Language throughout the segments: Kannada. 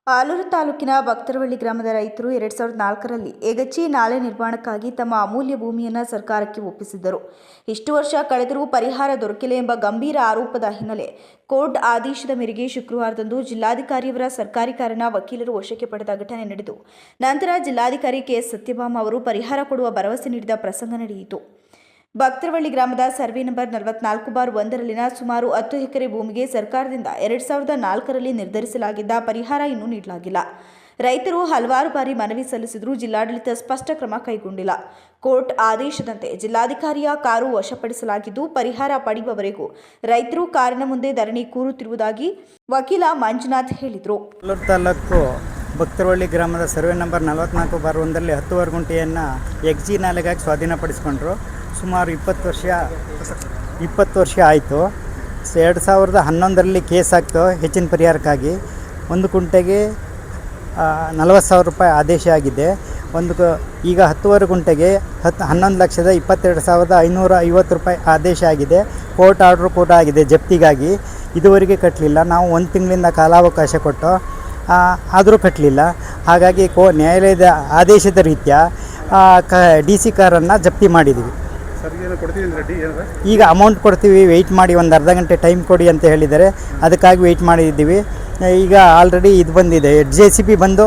ಆಲೂರು ತಾಲೂಕಿನ ಭಕ್ತರವಳ್ಳಿ ಗ್ರಾಮದ ರೈತರು 2004ರಲ್ಲಿ ಏಗಚ್ಚಿ ನಾಲೆ ನಿರ್ಮಾಣಕ್ಕಾಗಿ ತಮ್ಮ ಅಮೂಲ್ಯ ಭೂಮಿಯನ್ನು ಸರ್ಕಾರಕ್ಕೆ ಒಪ್ಪಿಸಿದ್ದರು. ಇಷ್ಟು ವರ್ಷ ಕಳೆದರೂ ಪರಿಹಾರ ದೊರಕಿಲ್ಲ ಎಂಬ ಗಂಭೀರ ಆರೋಪದ ಹಿನ್ನೆಲೆ ಕೋರ್ಟ್ ಆದೇಶದ ಮೇರೆಗೆ ಶುಕ್ರವಾರದಂದು ಜಿಲ್ಲಾಧಿಕಾರಿಯವರ ಸರ್ಕಾರಿ ಕಾರನ್ನು ವಕೀಲರು ವಶಕ್ಕೆ ಪಡೆದ ಘಟನೆ ನಡೆದು ನಂತರ ಜಿಲ್ಲಾಧಿಕಾರಿ ಕೆ.ಎಸ್. ಸತ್ಯಭಾಮ ಅವರು ಪರಿಹಾರ ಕೊಡುವ ಭರವಸೆ ನೀಡಿದ ಪ್ರಸಂಗ ನಡೆಯಿತು. ಭಕ್ತರವಳ್ಳಿ ಗ್ರಾಮದ ಸರ್ವೆ ನಂಬರ್ 44/1ರಲ್ಲಿನ ಸುಮಾರು 10 ಎಕರೆ ಭೂಮಿಗೆ ಸರ್ಕಾರದಿಂದ 2004ರಲ್ಲಿ ನಿರ್ಧರಿಸಲಾಗಿದ್ದ ಪರಿಹಾರ ಇನ್ನೂ ನೀಡಲಾಗಿಲ್ಲ. ರೈತರು ಹಲವಾರು ಬಾರಿ ಮನವಿ ಸಲ್ಲಿಸಿದರೂ ಜಿಲ್ಲಾಡಳಿತ ಸ್ಪಷ್ಟ ಕ್ರಮ ಕೈಗೊಂಡಿಲ್ಲ. ಕೋರ್ಟ್ ಆದೇಶದಂತೆ ಜಿಲ್ಲಾಧಿಕಾರಿಯ ಕಾರು ವಶಪಡಿಸಲಾಗಿದ್ದು ಪರಿಹಾರ ಪಡೆಯುವವರೆಗೂ ರೈತರು ಕಾರಿನ ಮುಂದೆ ಧರಣಿ ಕೂರುತ್ತಿರುವುದಾಗಿ ವಕೀಲ ಮಂಜುನಾಥ್ ಹೇಳಿದರು. ಆಲೂರು ತಾಲೂಕು ಭಕ್ತರವಳ್ಳಿ ಗ್ರಾಮದ ಸರ್ವೆ ನಂಬರ್ 44/1ರಲ್ಲಿ 10 ಗುಂಟೆಯನ್ನು ಎಕ್ಜಿ ನಾಲೆಗಾಗಿ ಸ್ವಾಧೀನಪಡಿಸಿಕೊಂಡ್ರು. ಸುಮಾರು 20 ವರ್ಷ ಆಯಿತು. 2011ರಲ್ಲಿ ಕೇಸ್ ಆಗ್ತು ಹೆಚ್ಚಿನ ಪರಿಹಾರಕ್ಕಾಗಿ. 1 ಗುಂಟೆಗೆ 40,000 ರೂಪಾಯಿ ಆದೇಶ ಆಗಿದೆ. ಈಗ 10 ಗುಂಟೆಗೆ 11,22,550 ರೂಪಾಯಿ ಆದೇಶ ಆಗಿದೆ. ಕೋರ್ಟ್ ಆರ್ಡ್ರು ಕೂಡ ಆಗಿದೆ ಜಪ್ತಿಗಾಗಿ. ಇದುವರೆಗೆ ಕಟ್ಟಲಿಲ್ಲ. ನಾವು 1 ತಿಂಗಳಿಂದ ಕಾಲಾವಕಾಶ ಕೊಟ್ಟು ಆದರೂ ಕಟ್ಟಲಿಲ್ಲ. ಹಾಗಾಗಿ ನ್ಯಾಯಾಲಯದ ಆದೇಶದ ರೀತ್ಯ DC ಕಾರನ್ನು ಜಪ್ತಿ ಮಾಡಿದ್ದೀವಿ. ಈಗ ಅಮೌಂಟ್ ಕೊಡ್ತೀವಿ, ವೆಯ್ಟ್ ಮಾಡಿ, ಒಂದು ಅರ್ಧ ಗಂಟೆ ಟೈಮ್ ಕೊಡಿ ಅಂತ ಹೇಳಿದ್ದಾರೆ. ಅದಕ್ಕಾಗಿ ವೆಯ್ಟ್ ಮಾಡಿದ್ದೀವಿ. ಈಗ ಆಲ್ರೆಡಿ ಇದು ಬಂದಿದೆ, JCB ಬಂದು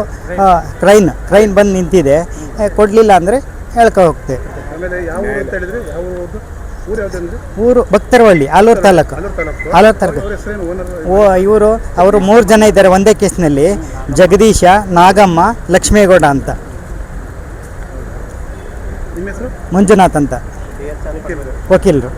ಕ್ರೈನ್ ಬಂದು ನಿಂತಿದೆ. ಕೊಡಲಿಲ್ಲ ಅಂದರೆ ಹೇಳ್ಕೊ ಹೋಗ್ತೇವೆ. ಊರು ಭಕ್ತರವಳ್ಳಿ, ಆಲೂರು ತಾಲೂಕು. ಅವರು 3 ಜನ ಇದ್ದಾರೆ ಒಂದೇ ಕೇಸ್ನಲ್ಲಿ. ಜಗದೀಶ, ನಾಗಮ್ಮ, ಲಕ್ಷ್ಮೇಗೌಡ ಅಂತ. ಮಂಜುನಾಥ್ ಅಂತ ವಕೀಲರು.